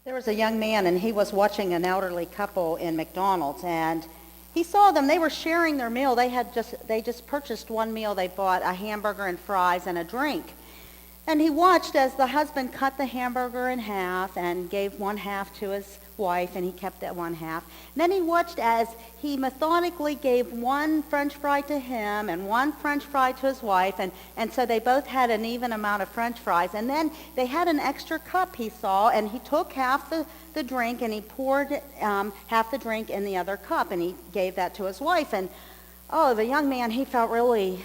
There was a young man, and he was watching an elderly couple in McDonald's, and he saw them. They were sharing their meal. They just purchased one meal. They bought a hamburger and fries and a drink. And he watched as the husband cut the hamburger in half and gave one half to his wife, and he kept that one half. And then he watched as he methodically gave one French fry to him and one French fry to his wife, and so they both had an even amount of French fries. And then they had an extra cup, he saw, and he took half the drink, and he poured half the drink in the other cup, and he gave that to his wife. And the young man, he felt really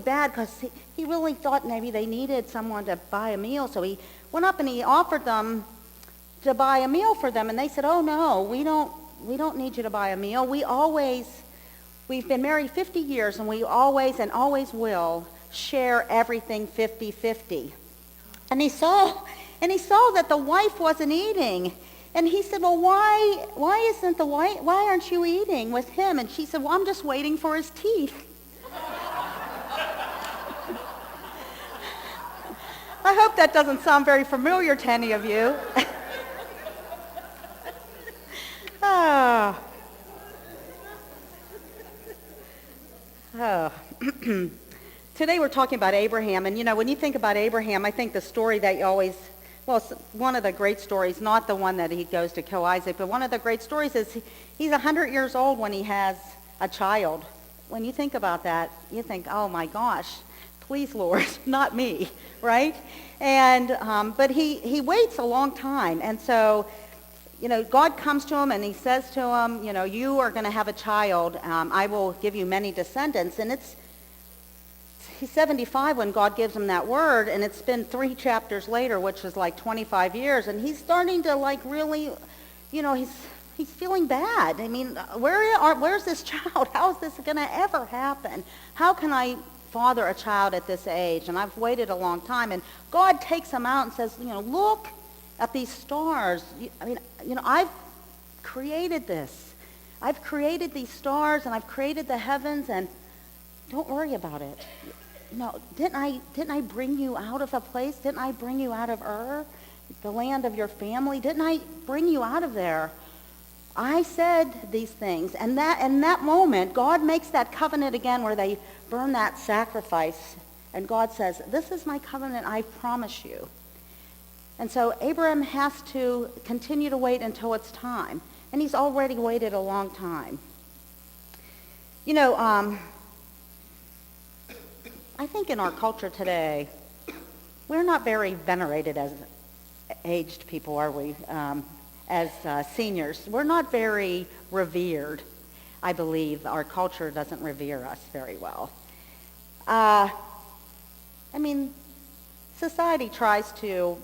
bad, because he really thought maybe they needed someone to buy a meal. So he went up and he offered them to buy a meal for them, and they said, "Oh no, we don't need you to buy a meal. We've been married 50 years, and we always will share everything 50-50. And he saw that the wife wasn't eating. And he said, "Well, why aren't you eating with him?" And she said, "Well, I'm just waiting for his teeth." I hope that doesn't sound very familiar to any of you. Today we're talking about Abraham, and when you think about Abraham, I think the story that it's one of the great stories, not the one that he goes to kill Isaac, but one of the great stories is he's 100 years old when he has a child. When you think about that, you think, "Oh my gosh, please Lord, not me," right? And but he waits a long time, and so God comes to him and he says to him, "You are going to have a child. I will give you many descendants." And he's 75 when God gives him that word, and it's been 3 chapters later, which is like 25 years, and he's starting to really, he's feeling bad. I mean, where's this child? How is this going to ever happen? How can I father a child at this age? And I've waited a long time. And God takes him out and says, "Look at these stars. I've created this. I've created these stars, and I've created the heavens, and don't worry about it. Didn't I bring you out of a place? Didn't I bring you out of Ur, the land of your family? Didn't I bring you out of there? I said these things." And in that moment, God makes that covenant again where they burn that sacrifice. And God says, "This is my covenant, I promise you." And so Abraham has to continue to wait until it's time. And he's already waited a long time. I think in our culture today, we're not very venerated as aged people, are we? As seniors. We're not very revered. I believe our culture doesn't revere us very well. Society tries to,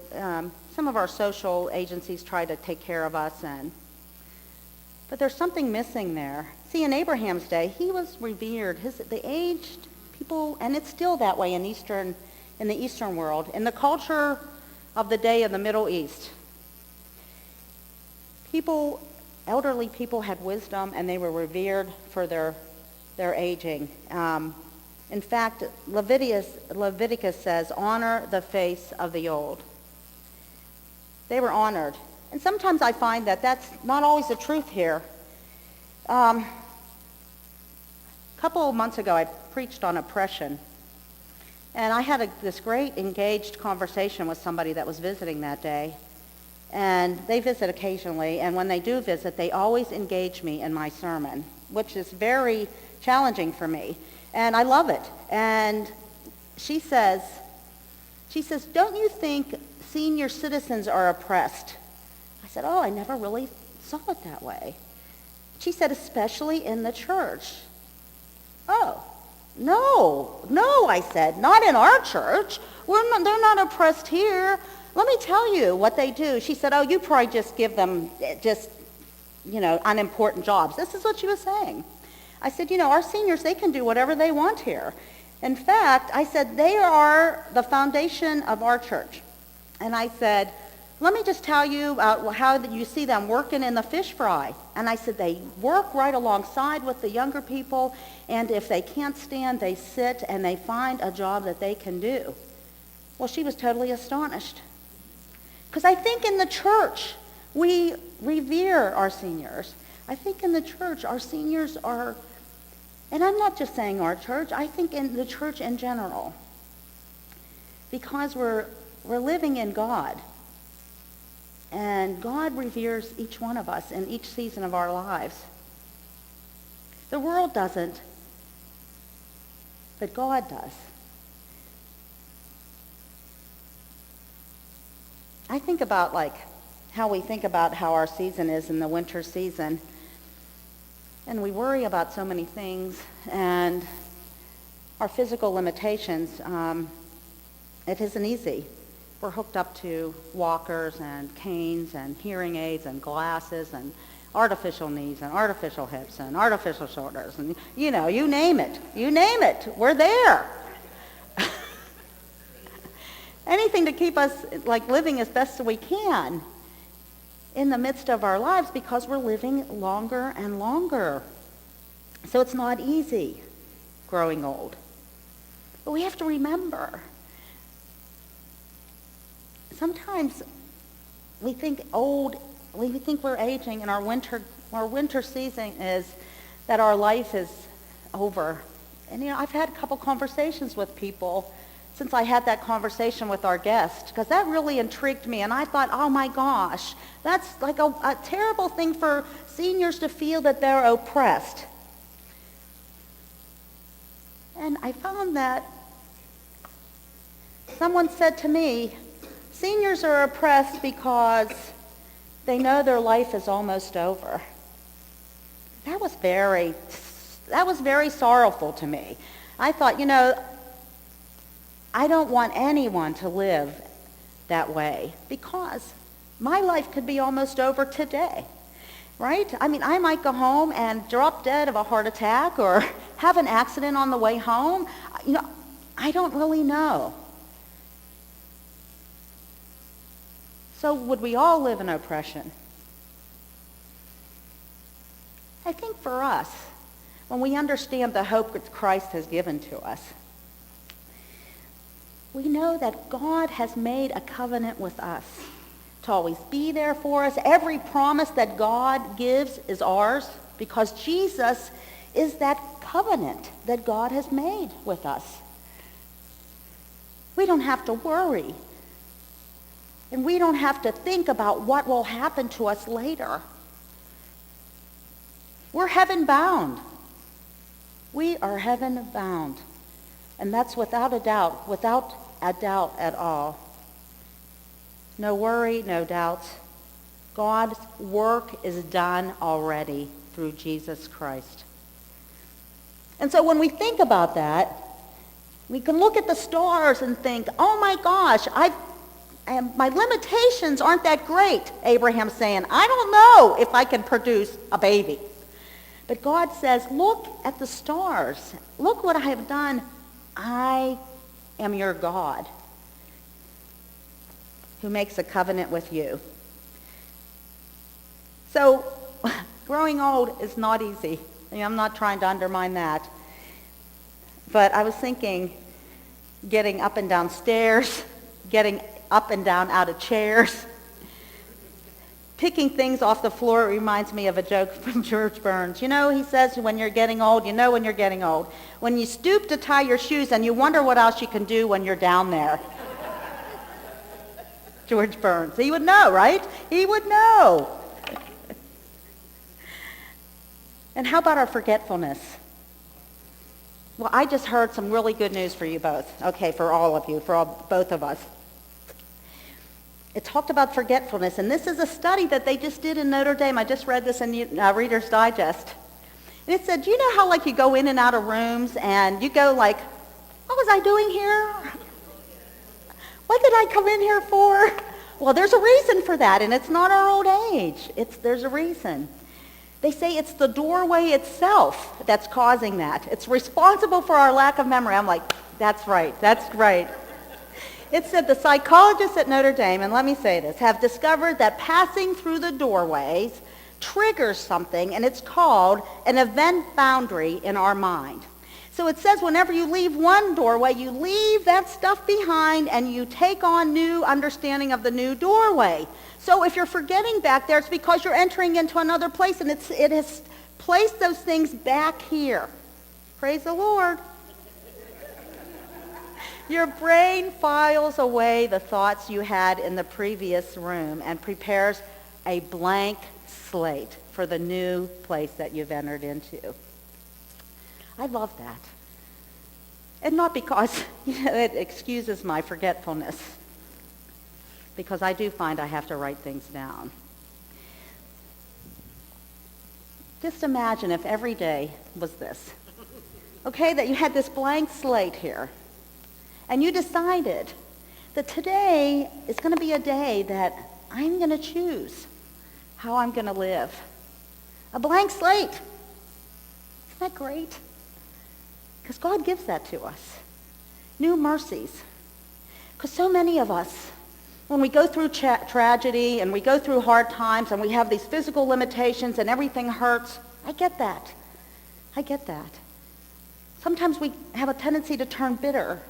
some of our social agencies try to take care of us, but there's something missing there. See, in Abraham's day, he was revered. The aged people, and it's still that way in the Eastern world, in the culture of the day of the Middle East. Elderly people had wisdom, and they were revered for their aging. In fact, Leviticus says, "Honor the face of the old." They were honored. And sometimes I find that that's not always the truth here. A couple of months ago, I preached on oppression. And I had this great engaged conversation with somebody that was visiting that day. And they visit occasionally, and when they do visit, they always engage me in my sermon, which is very challenging for me. And I love it. And she says, "Don't you think senior citizens are oppressed?" I said, "Oh, I never really saw it that way." She said, "Especially in the church." "Oh, no, I said, "not in our church. They're not oppressed here. Let me tell you what they do." She said, "Oh, you probably just give them unimportant jobs." This is what she was saying. I said, "Our seniors, they can do whatever they want here. In fact," I said, "they are the foundation of our church." And I said, "Let me just tell you about how you see them working in the fish fry." And I said, "They work right alongside with the younger people, and if they can't stand, they sit and they find a job that they can do." Well, she was totally astonished. Because I think in the church, We revere our seniors. I think in the church, our seniors are, and I'm not just saying our church, I think in the church in general, because we're living in God. And God reveres each one of us in each season of our lives. The world doesn't, but God does. I think about how we think about how our season is in the winter season. And we worry about so many things and our physical limitations. It isn't easy. We're hooked up to walkers and canes and hearing aids and glasses and artificial knees and artificial hips and artificial shoulders. And, you name it. You name it. We're there. Anything to keep us living as best as we can in the midst of our lives, because we're living longer and longer. So it's not easy growing old. But we have to remember, sometimes we think we're aging, and our winter season is that our life is over. And I've had a couple conversations with people since I had that conversation with our guest, because that really intrigued me. And I thought, oh my gosh, that's like a terrible thing for seniors to feel, that they're oppressed. And I found that someone said to me, seniors are oppressed because they know their life is almost over. That was very sorrowful to me. I thought, I don't want anyone to live that way, because my life could be almost over today, right? I mean, I might go home and drop dead of a heart attack or have an accident on the way home. I don't really know. So would we all live in oppression? I think for us, when we understand the hope that Christ has given to us, we know that God has made a covenant with us to always be there for us. Every promise that God gives is ours, because Jesus is that covenant that God has made with us. We don't have to worry. And we don't have to think about what will happen to us later. We're heaven bound. We are heaven bound. And that's without a doubt at all. No worry, no doubts. God's work is done already through Jesus Christ. And so when we think about that, we can look at the stars and think, oh my gosh, my limitations aren't that great, Abraham's saying. I don't know if I can produce a baby. But God says, look at the stars. Look what I have done. I am your God who makes a covenant with you. So growing old is not easy. I'm not trying to undermine that. But I was thinking, getting up and down stairs, getting up and down out of chairs, picking things off the floor. It reminds me of a joke from George Burns. He says, when you're getting old, when you're getting old. When you stoop to tie your shoes and you wonder what else you can do when you're down there. George Burns. He would know, right? He would know. And how about our forgetfulness? Well, I just heard some really good news for you both. Okay, for all of you, both of us. It talked about forgetfulness, and this is a study that they just did in Notre Dame. I just read this in Reader's Digest. And it said, do you know how you go in and out of rooms and you go what was I doing here? What did I come in here for? Well, there's a reason for that, and it's not our old age. There's a reason. They say it's the doorway itself that's causing that. It's responsible for our lack of memory. I'm like, that's right. It said the psychologists at Notre Dame, and let me say this, have discovered that passing through the doorways triggers something, and it's called an event boundary in our mind. So it says whenever you leave one doorway, you leave that stuff behind and you take on new understanding of the new doorway. So if you're forgetting back there, it's because you're entering into another place and it has placed those things back here. Praise the Lord. Your brain files away the thoughts you had in the previous room and prepares a blank slate for the new place that you've entered into. I love that. And not because it excuses my forgetfulness, because I do find I have to write things down. Just imagine if every day was this. Okay, that you had this blank slate here, and you decided that today is going to be a day that I'm going to choose how I'm going to live. A blank slate. Isn't that great? Because God gives that to us. New mercies. Because so many of us, when we go through tragedy and we go through hard times and we have these physical limitations and everything hurts, I get that. I get that. Sometimes we have a tendency to turn bitter.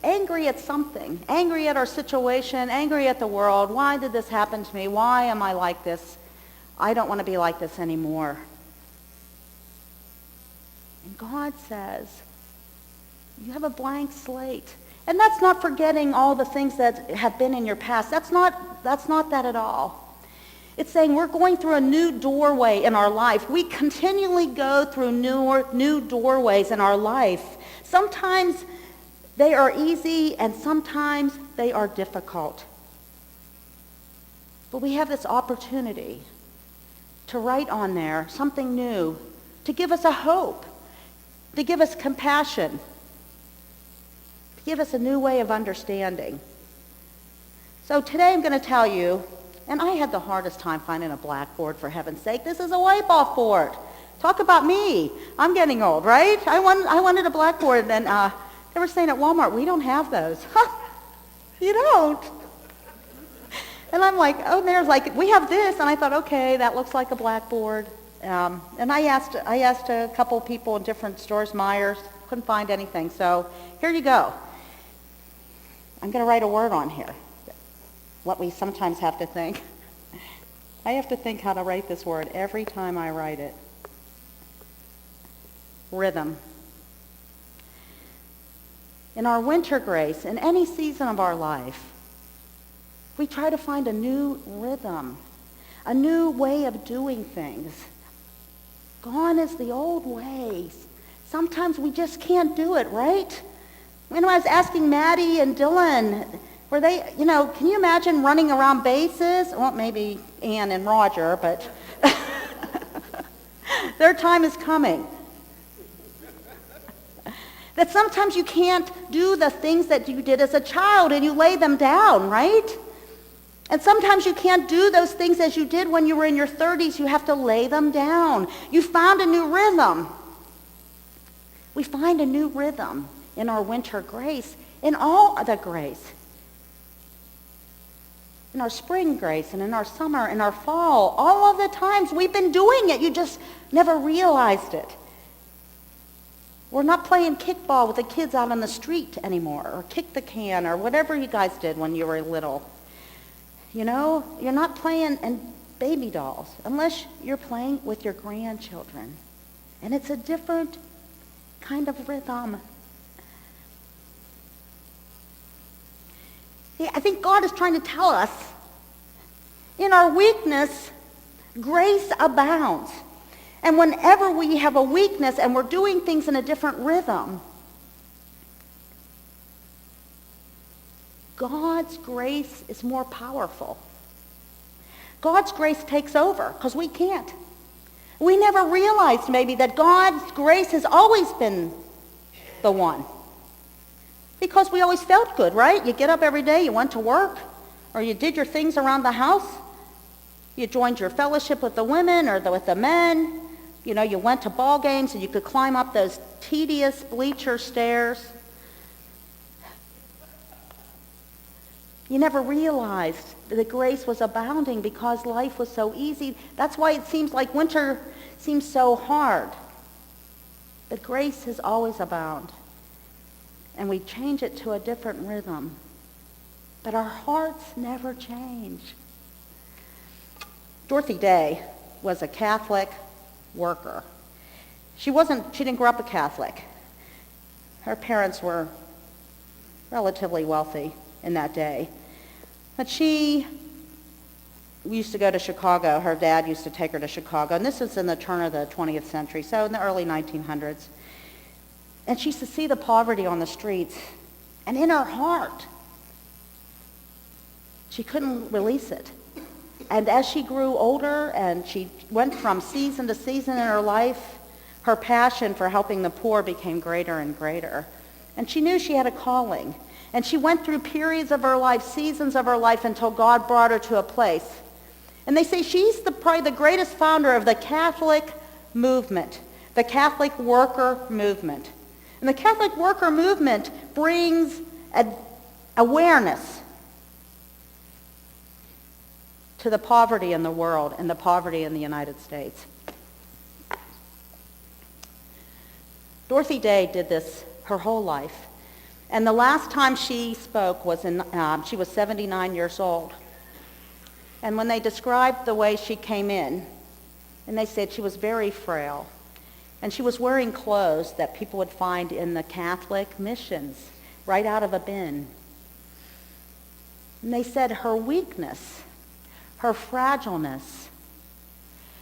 Angry at something, angry at our situation, angry at the world. Why did this happen to me? Why am I like this? I don't want to be like this anymore. And God says, you have a blank slate. And that's not forgetting all the things that have been in your past. That's not that at all. It's saying we're going through a new doorway in our life. We continually go through new doorways in our life. Sometimes they are easy and sometimes they are difficult. But we have this opportunity to write on there something new, to give us a hope, to give us compassion, to give us a new way of understanding. So today I'm going to tell you, and I had the hardest time finding a blackboard, for heaven's sake. This is a wipe-off board. Talk about me. I'm getting old, right? I wanted a blackboard, and they were saying at Walmart, we don't have those. You don't. And I'm like, oh, there's like, we have this. And I thought, okay, that looks like a blackboard. And I asked a couple people in different stores, Myers, couldn't find anything. So here you go. I'm going to write a word on here. What we sometimes have to think. I have to think how to write this word every time I write it. Rhythm. In our winter grace, in any season of our life, we try to find a new rhythm, a new way of doing things. Gone is the old ways. Sometimes we just can't do it, right? When I was asking Maddie and Dylan, were they, can you imagine running around bases? Well, maybe Ann and Roger, but their time is coming. That sometimes you can't do the things that you did as a child and you lay them down, right? And sometimes you can't do those things as you did when you were in your 30s. You have to lay them down. You found a new rhythm. We find a new rhythm in our winter grace, in all the grace. In our spring grace and in our summer, in our fall, all of the times we've been doing it. You just never realized it. We're not playing kickball with the kids out on the street anymore, or kick the can, or whatever you guys did when you were little. You're not playing in baby dolls unless you're playing with your grandchildren. And it's a different kind of rhythm. See, I think God is trying to tell us, in our weakness, grace abounds. And whenever we have a weakness and we're doing things in a different rhythm, God's grace is more powerful. God's grace takes over because we can't. We never realized maybe that God's grace has always been the one. Because we always felt good, right? You get up every day, you went to work, or you did your things around the house. You joined your fellowship with the women or with the men. You went to ball games and you could climb up those tedious bleacher stairs. You never realized that grace was abounding because life was so easy. That's why it seems like winter seems so hard. But grace has always abound. And we change it to a different rhythm. But our hearts never change. Dorothy Day was a Catholic worker. She didn't grow up a Catholic. Her parents were relatively wealthy in that day. But she used to go to Chicago. Her dad used to take her to Chicago. And this was in the turn of the 20th century, so in the early 1900s. And she used to see the poverty on the streets. And in her heart, she couldn't release it. And as she grew older and she went from season to season in her life, her passion for helping the poor became greater and greater. And she knew she had a calling. And she went through periods of her life, seasons of her life, until God brought her to a place. And they say she's probably the greatest founder of the Catholic movement, the Catholic worker movement. And the Catholic worker movement brings awareness to the poverty in the world and the poverty in the United States. Dorothy Day did this her whole life. And the last time she spoke was she was 79 years old. And when they described the way she came in, and they said she was very frail, and she was wearing clothes that people would find in the Catholic missions, right out of a bin. And they said her weakness, her fragileness,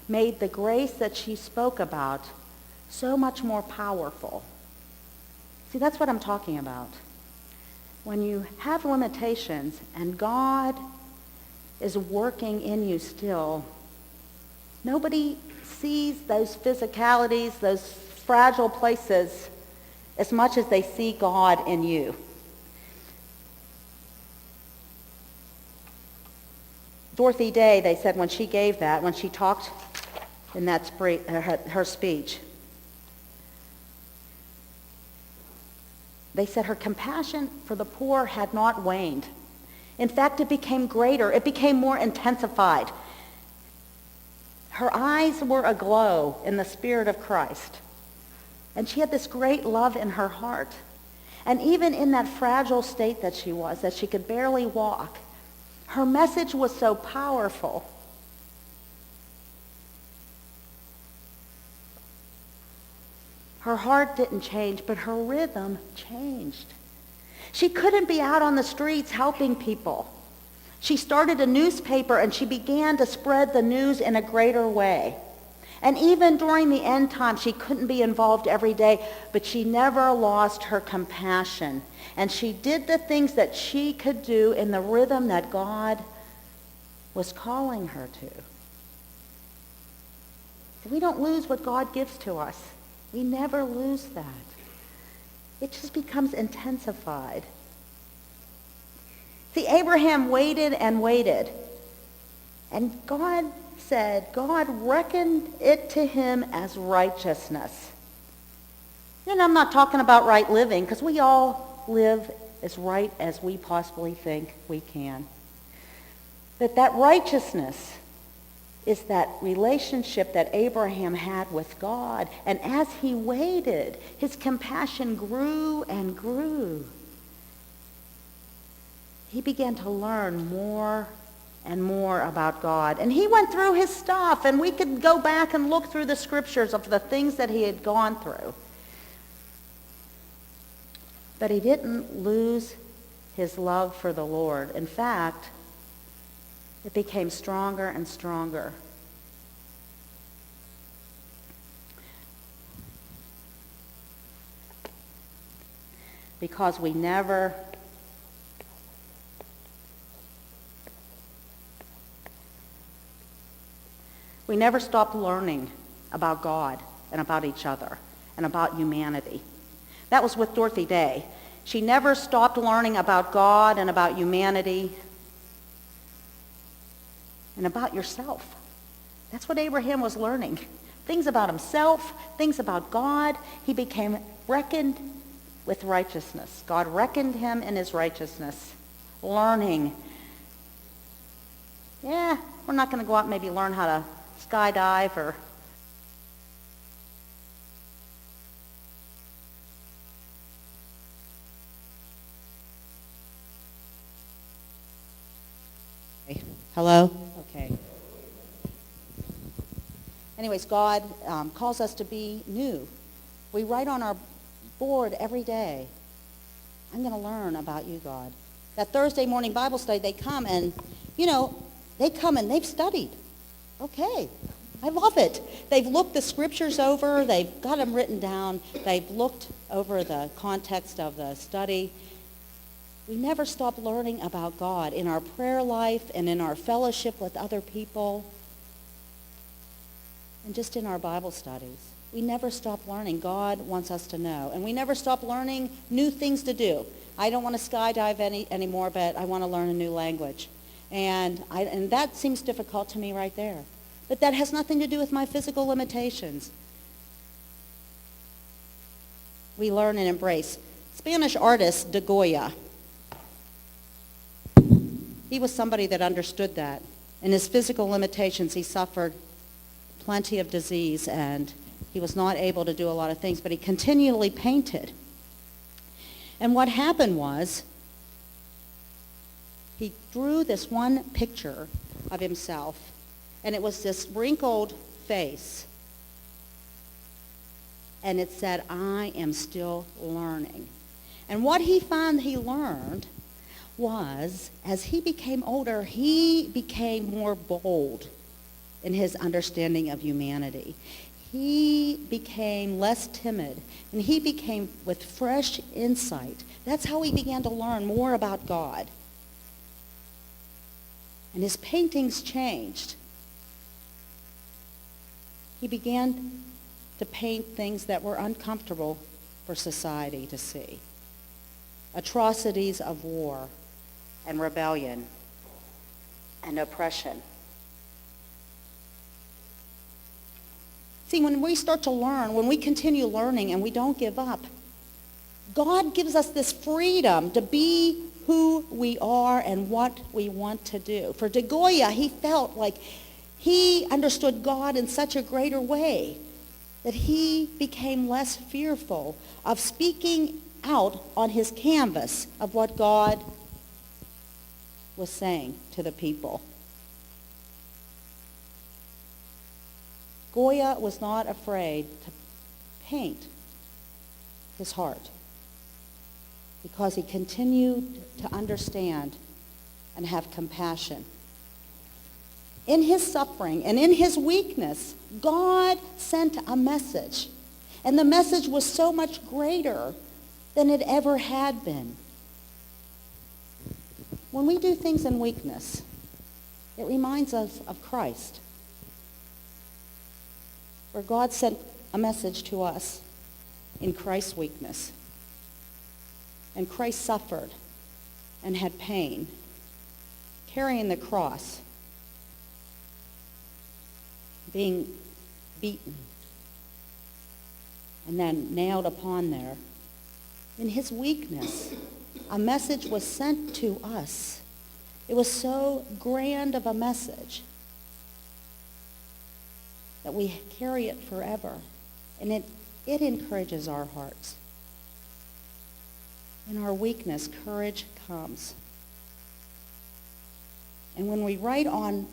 made the grace that she spoke about so much more powerful. See, that's what I'm talking about. When you have limitations and God is working in you still, nobody sees those physicalities, those fragile places, as much as they see God in you. Dorothy Day, they said when she gave that, when she talked in that her speech, they said her compassion for the poor had not waned. In fact, it became greater. It became more intensified. Her eyes were aglow in the Spirit of Christ. And she had this great love in her heart. And even in that fragile state that she was, that she could barely walk, her message was so powerful. Her heart didn't change, but her rhythm changed. She couldn't be out on the streets helping people. She started a newspaper and she began to spread the news in a greater way. And even during the end time, she couldn't be involved every day, but she never lost her compassion. And she did the things that she could do in the rhythm that God was calling her to. We don't lose what God gives to us. We never lose that. It just becomes intensified. See, Abraham waited and waited. And God reckoned it to him as righteousness. And I'm not talking about right living, because we all live as right as we possibly think we can. But that righteousness is that relationship that Abraham had with God. And as he waited, his compassion grew and grew. He began to learn more and more about God. And he went through his stuff, and we could go back and look through the scriptures of the things that he had gone through. But he didn't lose his love for the Lord. In fact, it became stronger and stronger. Because we never stopped learning about God and about each other and about humanity. That was with Dorothy Day. She never stopped learning about God and about humanity and about yourself. That's what Abraham was learning. Things about himself, things about God. He became reckoned with righteousness. God reckoned him in his righteousness. Learning. Yeah, we're not going to go out and maybe learn how to skydive or... Hello? Okay. Anyways, God calls us to be new. We write on our board every day, I'm going to learn about you, God. That Thursday morning Bible study, they come and, they've studied. Okay. I love it. They've looked the scriptures over. They've got them written down. They've looked over the context of the study. We never stop learning about God in our prayer life and in our fellowship with other people and just in our Bible studies. We never stop learning. God wants us to know. And we never stop learning new things to do. I don't want to skydive anymore, but I want to learn a new language. And that seems difficult to me right there. But that has nothing to do with my physical limitations. We learn and embrace. Spanish artist de Goya, he was somebody that understood that. In his physical limitations, he suffered plenty of disease, and he was not able to do a lot of things, but he continually painted. And what happened was, he drew this one picture of himself, and it was this wrinkled face. And it said, I am still learning. And what he found he learned was, as he became older, he became more bold in his understanding of humanity. He became less timid, and he became with fresh insight. That's how he began to learn more about God. And his paintings changed. He began to paint things that were uncomfortable for society to see. Atrocities of war and rebellion and oppression. See, when we start to learn, when we continue learning and we don't give up, God gives us this freedom to be who we are and what we want to do. For de Goya, he felt like he understood God in such a greater way that he became less fearful of speaking out on his canvas of what God was saying to the people. Goya was not afraid to paint his heart because he continued to understand and have compassion. In his suffering and in his weakness, God sent a message. And the message was so much greater than it ever had been. When we do things in weakness, it reminds us of Christ, where God sent a message to us in Christ's weakness. And Christ suffered and had pain, carrying the cross, being beaten, and then nailed upon there. In his weakness, a message was sent to us. It was so grand of a message that we carry it forever. And it encourages our hearts. In our weakness, courage comes. And when we write on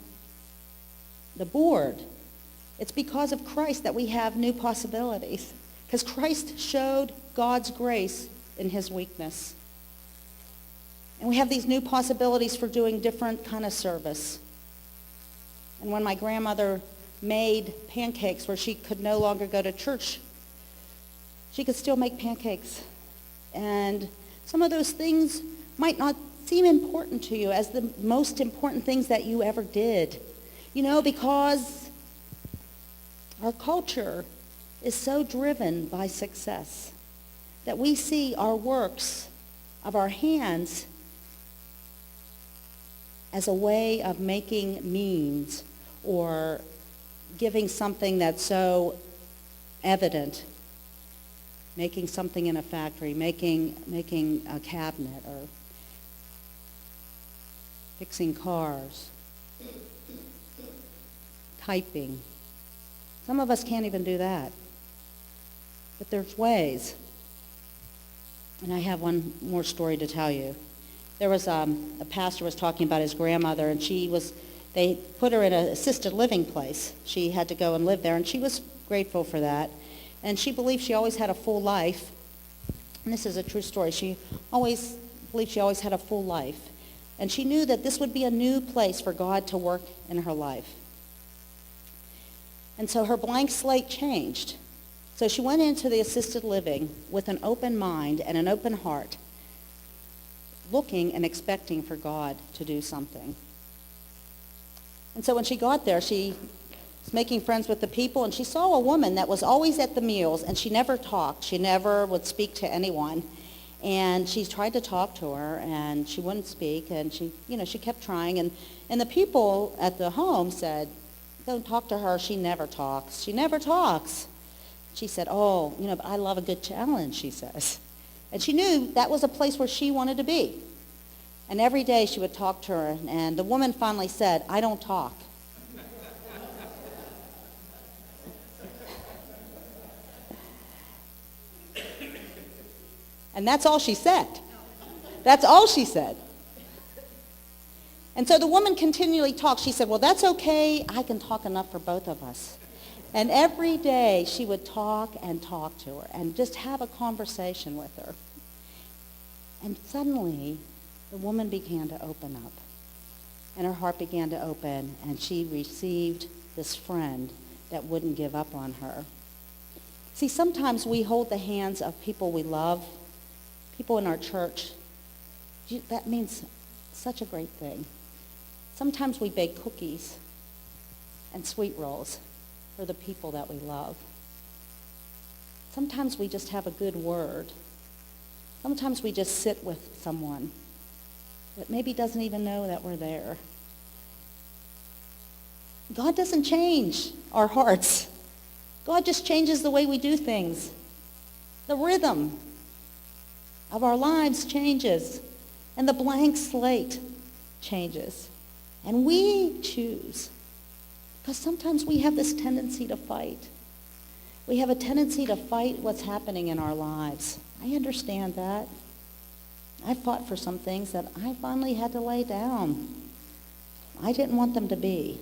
the board, it's because of Christ that we have new possibilities. Because Christ showed God's grace in his weakness. And we have these new possibilities for doing different kind of service. And when my grandmother made pancakes where she could no longer go to church, she could still make pancakes. And some of those things might not seem important to you as the most important things that you ever did. Because our culture is so driven by success that we see our works of our hands as a way of making means or giving something that's so evident, making something in a factory, making a cabinet, or fixing cars, typing. Some of us can't even do that. But there's ways. And I have one more story to tell you. there was a pastor was talking about his grandmother, and they put her in an assisted living place. She had to go and live there, and she was grateful for that. And she believed she always had a full life. And this is a true story. She always believed she always had a full life. And she knew that this would be a new place for God to work in her life. And so her blank slate changed. So she went into the assisted living with an open mind and an open heart, looking and expecting for God to do something. And so when she got there, she was making friends with the people, and she saw a woman that was always at the meals, and she never talked. She never would speak to anyone. And she tried to talk to her, and she wouldn't speak, and she kept trying. And the people at the home said, "Don't talk to her. She never talks. She never talks." She said, but I love a good challenge, she says. And she knew that was a place where she wanted to be. And every day she would talk to her, and the woman finally said, "I don't talk." And that's all she said. That's all she said. And so the woman continually talked. She said, "Well, that's okay. I can talk enough for both of us." And every day she would talk and talk to her and just have a conversation with her. And suddenly the woman began to open up. And her heart began to open, and she received this friend that wouldn't give up on her. See, sometimes we hold the hands of people we love, people in our church. That means such a great thing. Sometimes we bake cookies and sweet rolls for the people that we love. Sometimes we just have a good word. Sometimes we just sit with someone that maybe doesn't even know that we're there. God doesn't change our hearts. God just changes the way we do things. The rhythm of our lives changes, and the blank slate changes. And we choose. Because sometimes we have this tendency to fight. We have a tendency to fight what's happening in our lives. I understand that. I fought for some things that I finally had to lay down. I didn't want them to be.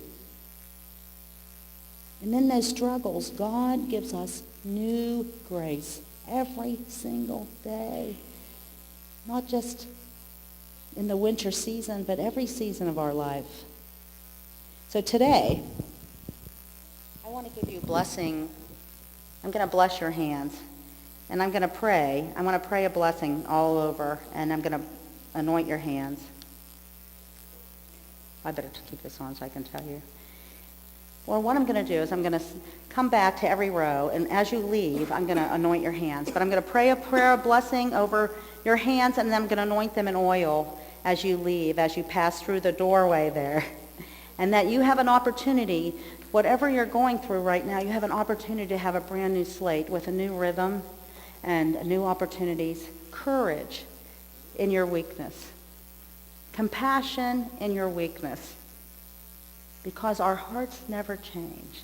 And in those struggles, God gives us new grace every single day. Not just in the winter season, but every season of our life. So today, I want to give you a blessing. I'm going to bless your hands. And I'm going to pray. I want to pray a blessing all over, and I'm going to anoint your hands. I better keep this on so I can tell you. Well, what I'm going to do is I'm going to come back to every row, and as you leave, I'm going to anoint your hands. But I'm going to pray a prayer of blessing over your hands, and then I'm going to anoint them in oil as you leave, as you pass through the doorway there. And that you have an opportunity, whatever you're going through right now, you have an opportunity to have a brand new slate with a new rhythm and new opportunities, courage in your weakness, compassion in your weakness, because our hearts never change.